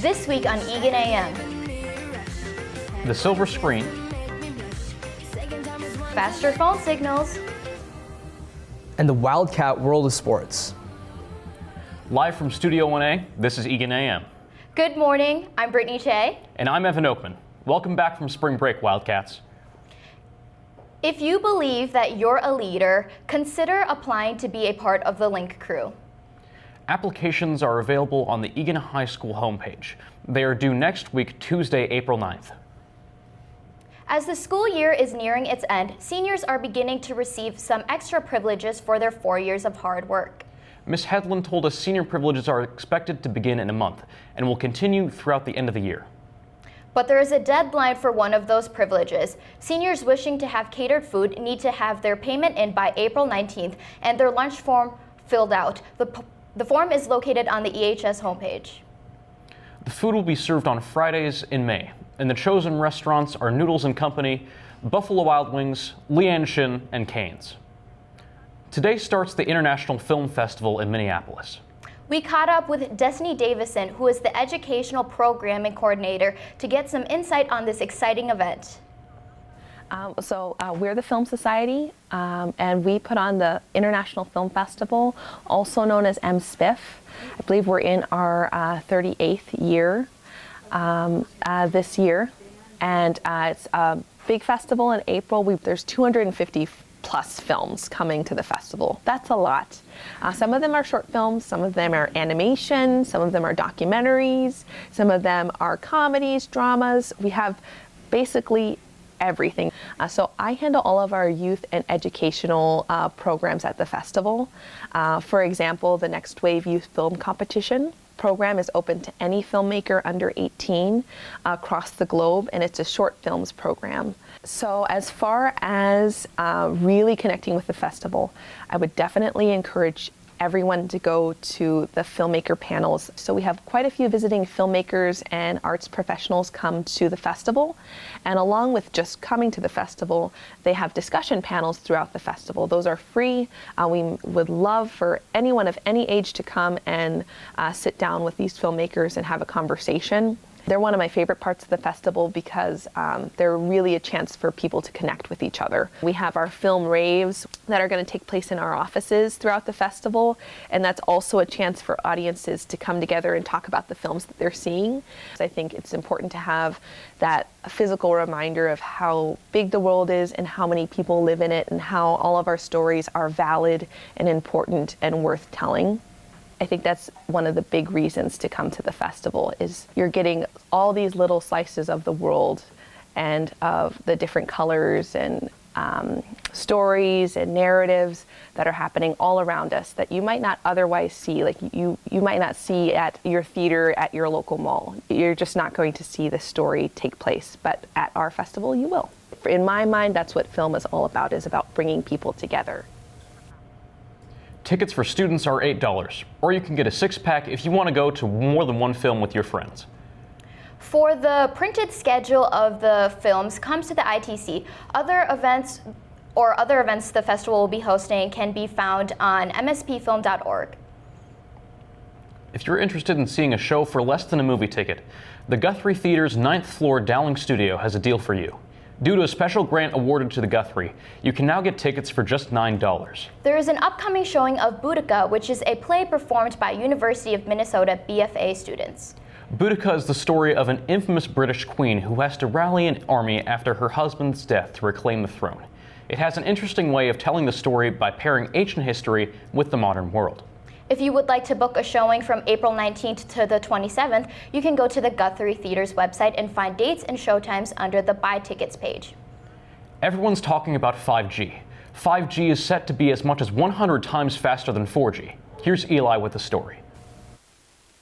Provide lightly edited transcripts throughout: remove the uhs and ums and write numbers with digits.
This week on Eagan AM. The silver screen. Faster phone signals. And the Wildcat world of sports. Live from Studio 1A, this is Eagan AM. Good morning, I'm Brittany Che. And I'm Evan Oakman. Welcome back from spring break, Wildcats. If you believe that you're a leader, consider applying to be a part of the Link crew. Applications are available on the Eagan High School homepage. They are due next week, Tuesday, April 9th. As the school year is nearing its end, seniors are beginning to receive some extra privileges for their 4 years of hard work. Ms. Hedlund told us senior privileges are expected to begin in a month and will continue throughout the end of the year. But there is a deadline for one of those privileges. Seniors wishing to have catered food need to have their payment in by April 19th and their lunch form filled out. The form is located on the EHS homepage. The food will be served on Fridays in May, and the chosen restaurants are Noodles & Company, Buffalo Wild Wings, Leanne Shin, and Cane's. Today starts the International Film Festival in Minneapolis. We caught up with Destiny Davison, who is the Educational Programming Coordinator, to get some insight on this exciting event. We're the Film Society, and we put on the International Film Festival, also known as MSPIF. I believe we're in our 38th year this year, and it's a big festival in April. There's 250 plus films coming to the festival. That's a lot. Some of them are short films, some of them are animation, some of them are documentaries, some of them are comedies, dramas. We have basically everything. So I handle all of our youth and educational programs at the festival. For example, the Next Wave Youth Film Competition program is open to any filmmaker under 18 across the globe, and it's a short films program. So as far as really connecting with the festival, I would definitely encourage everyone to go to the filmmaker panels. So we have quite a few visiting filmmakers and arts professionals come to the festival. And along with just coming to the festival, they have discussion panels throughout the festival. Those are free. We would love for anyone of any age to come and sit down with these filmmakers and have a conversation. They're one of my favorite parts of the festival because they're really a chance for people to connect with each other. We have our film raves that are going to take place in our offices throughout the festival, and that's also a chance for audiences to come together and talk about the films that they're seeing. I think it's important to have that physical reminder of how big the world is and how many people live in it and how all of our stories are valid and important and worth telling. I think that's one of the big reasons to come to the festival is you're getting all these little slices of the world and of the different colors and stories and narratives that are happening all around us that you might not otherwise see. Like you might not see at your theater at your local mall. You're just not going to see the story take place, but at our festival you will. In my mind, that's what film is all about, is about bringing people together. Tickets for students are $8, or you can get a six-pack if you want to go to more than one film with your friends. For the printed schedule of the films comes to the ITC. Other events the festival will be hosting can be found on mspfilm.org. If you're interested in seeing a show for less than a movie ticket, the Guthrie Theater's 9th floor Dowling studio has a deal for you. Due to a special grant awarded to the Guthrie, you can now get tickets for just $9. There is an upcoming showing of Boudica, which is a play performed by University of Minnesota BFA students. Boudica is the story of an infamous British queen who has to rally an army after her husband's death to reclaim the throne. It has an interesting way of telling the story by pairing ancient history with the modern world. If you would like to book a showing from April 19th to the 27th, you can go to the Guthrie Theater's website and find dates and showtimes under the Buy Tickets page. Everyone's talking about 5G. 5G is set to be as much as 100 times faster than 4G. Here's Eli with the story.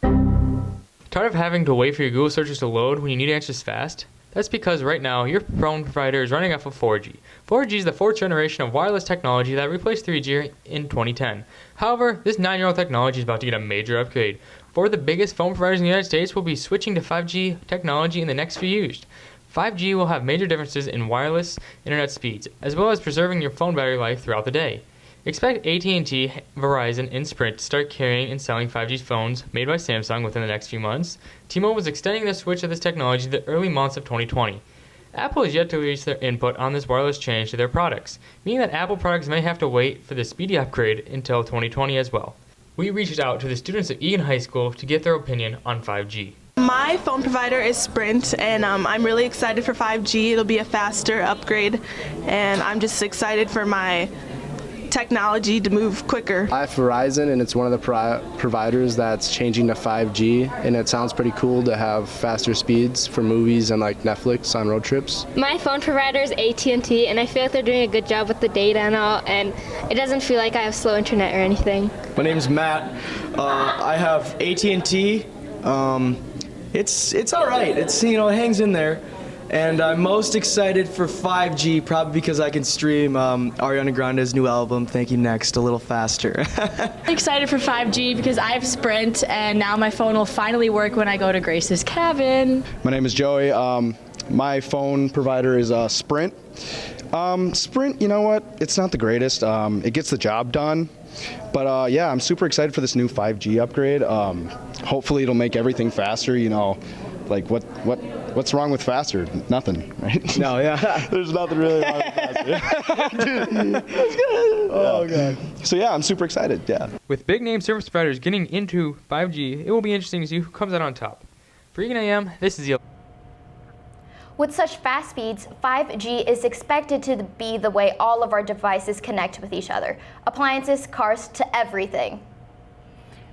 Tired of having to wait for your Google searches to load when you need answers fast? That's because right now your phone provider is running off of 4G. 4G is the fourth generation of wireless technology that replaced 3G in 2010. However, this 9-year-old technology is about to get a major upgrade. Four of the biggest phone providers in the United States will be switching to 5G technology in the next few years. 5G will have major differences in wireless internet speeds, as well as preserving your phone battery life throughout the day. Expect AT&T, Verizon, and Sprint to start carrying and selling 5G phones made by Samsung within the next few months. T-Mobile is extending the switch of this technology to the early months of 2020. Apple is yet to release their input on this wireless change to their products, meaning that Apple products may have to wait for the speedy upgrade until 2020 as well. We reached out to the students at Eagan High School to get their opinion on 5G. My phone provider is Sprint, and I'm really excited for 5G. It'll be a faster upgrade, and I'm just excited for my technology to move quicker. I have Verizon, and it's one of the providers that's changing to 5G, and it sounds pretty cool to have faster speeds for movies and like Netflix on road trips. My phone provider is AT&T, and I feel like they're doing a good job with the data and all, and it doesn't feel like I have slow internet or anything. My name is Matt. I have AT&T. It's all right. It's, it hangs in there. And I'm most excited for 5G, probably because I can stream Ariana Grande's new album, Thank You Next, a little faster. Excited for 5G because I have Sprint, and now my phone will finally work when I go to Grace's cabin. My name is Joey. My phone provider is Sprint. Sprint, you know what? It's not the greatest. It gets the job done. But yeah, I'm super excited for this new 5G upgrade. Hopefully it'll make everything faster, Like what's wrong with faster? Nothing, right? No, yeah. There's nothing really wrong with faster. That's good. Oh god. So yeah, I'm super excited. Yeah. With big name service providers getting into 5G, it will be interesting to see who comes out on top. For Eagan AM, this is With such fast speeds, 5G is expected to be the way all of our devices connect with each other. Appliances, cars, to everything.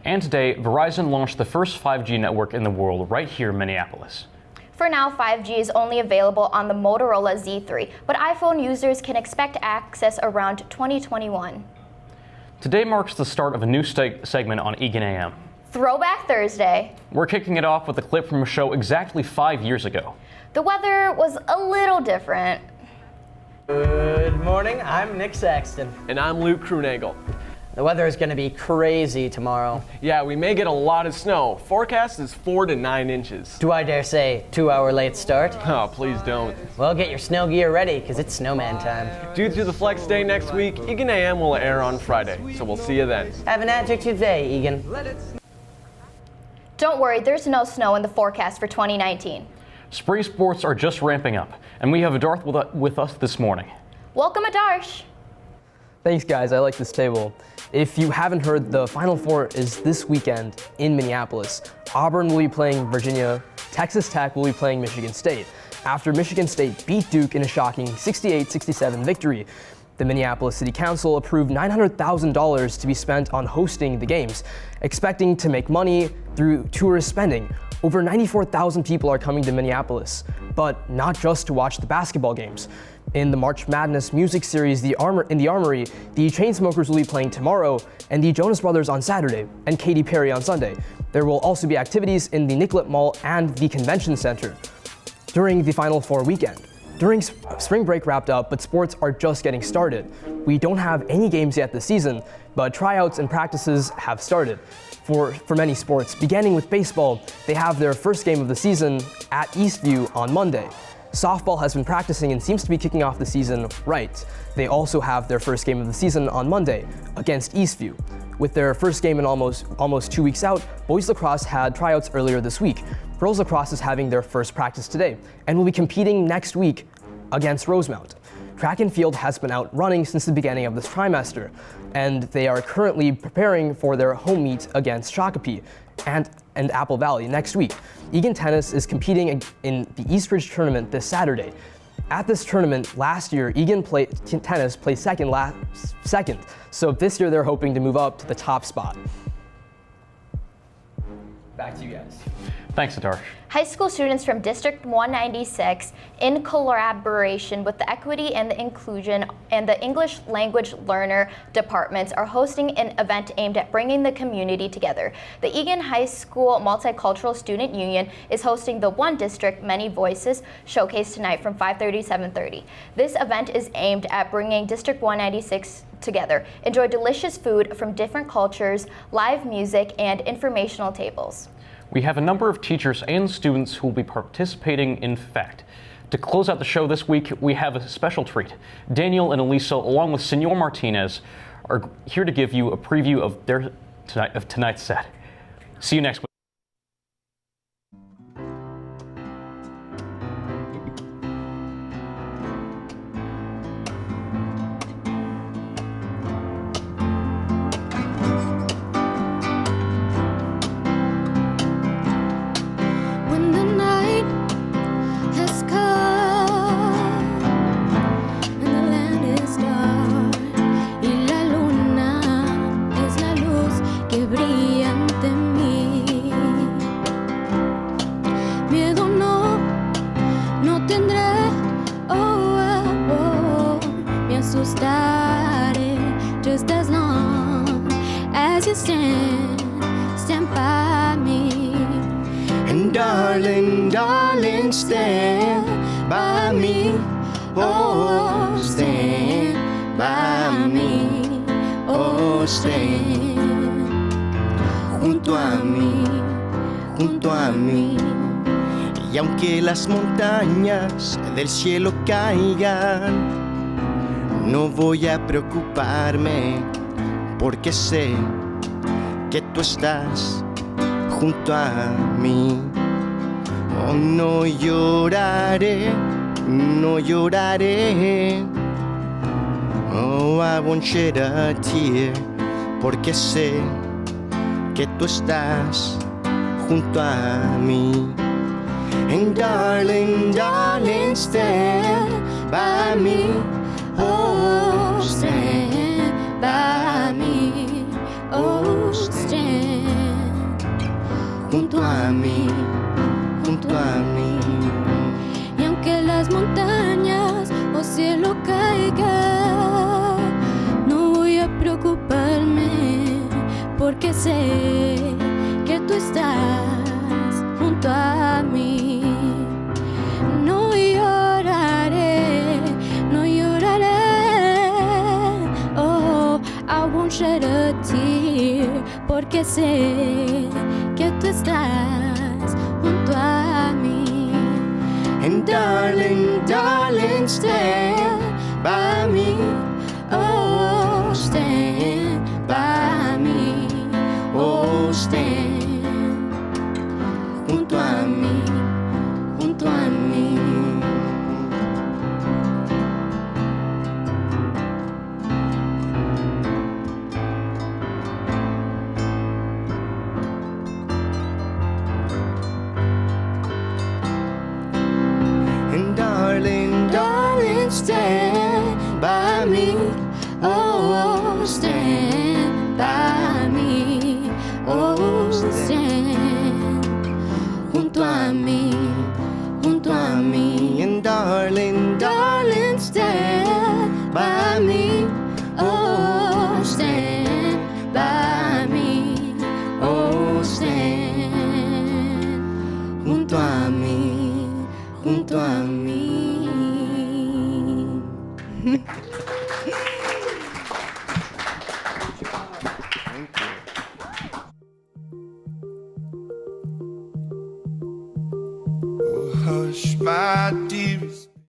And today, Verizon launched the first 5G network in the world right here in Minneapolis. For now, 5G is only available on the Motorola Z3, but iPhone users can expect access around 2021. Today marks the start of a new segment on Eagan AM. Throwback Thursday. We're kicking it off with a clip from a show exactly 5 years ago. The weather was a little different. Good morning, I'm Nick Saxton. And I'm Luke Krunagel. The weather is going to be crazy tomorrow. Yeah, we may get a lot of snow. Forecast is 4 to 9 inches. Do I dare say 2-hour late start? Oh, please don't. Well, get your snow gear ready, because it's snowman time. Due to the flex day next week, Eagan AM will air on Friday, so we'll see you then. Have an adjective day, Eagan. Don't worry, there's no snow in the forecast for 2019. Spring sports are just ramping up, and we have Adarth with us this morning. Welcome, Adarsh. Thanks, guys. I like this table. If you haven't heard, the Final Four is this weekend in Minneapolis. Auburn will be playing Virginia. Texas Tech will be playing Michigan State. After Michigan State beat Duke in a shocking 68-67 victory, the Minneapolis City Council approved $900,000 to be spent on hosting the games, expecting to make money through tourist spending. Over 94,000 people are coming to Minneapolis, but not just to watch the basketball games. In the March Madness music series in the Armory, the Chainsmokers will be playing tomorrow, and the Jonas Brothers on Saturday, and Katy Perry on Sunday. There will also be activities in the Nicollet Mall and the Convention Center during the Final Four weekend. Spring break wrapped up, but sports are just getting started. We don't have any games yet this season, but tryouts and practices have started. For many sports, beginning with baseball, they have their first game of the season at Eastview on Monday. Softball has been practicing and seems to be kicking off the season right. They also have their first game of the season on Monday against Eastview. With their first game in almost 2 weeks out, boys lacrosse had tryouts earlier this week. Girls lacrosse is having their first practice today and will be competing next week against Rosemount. Track and field has been out running since the beginning of this trimester, and they are currently preparing for their home meet against Shakopee and Apple Valley next week. Eagan Tennis is competing in the Eastridge tournament this Saturday. At this tournament last year, Eagan Tennis placed second, so this year they're hoping to move up to the top spot. Back to you guys. Thanks, Adarsh. High school students from District 196, in collaboration with the Equity and the Inclusion and the English Language Learner departments, are hosting an event aimed at bringing the community together. The Eagan High School Multicultural Student Union is hosting the One District Many Voices showcase tonight from 5:30 to 7:30. This event is aimed at bringing District 196 together. Enjoy delicious food from different cultures, live music, and informational tables. We have a number of teachers and students who will be participating in FACT. To close out the show this week, we have a special treat. Daniel and Elisa, along with Senor Martinez, are here to give you a preview of tonight's set. See you next week. When the night has come and the land is dark y la luna es la luz que brilla ante mí, miedo no tendré, me asustaré just as long as you stand by me. And darling, darling, stand by me. Oh, stand by me. Oh, stand junto a mí, junto a mí. Y aunque las montañas del cielo caigan, no voy a preocuparme, porque sé que tú estás junto a mí. Oh, no lloraré, no lloraré. Oh, I won't shed a tear, porque sé que tú estás junto a mí. And darling, darling, stand by me. Oh, stand by me. Oh, stand junto a mí, junto a mí. Y aunque las montañas o cielo caigan, no voy a preocuparme, porque sé que tú estás junto a mí. No lloraré, no lloraré. Oh, I won't shed a tear, porque sé que tú estás junto a mí. And darling, darling, stand by me. Oh, stand by me. Oh, stand junto a mí, junto a mí. And darling, darling, stand by me. Oh, stand by me. Oh, stand junto a mí, junto a mí. And darling, darling, stand by me. Oh, stand by me. Oh, stand junto a mí, junto a mí.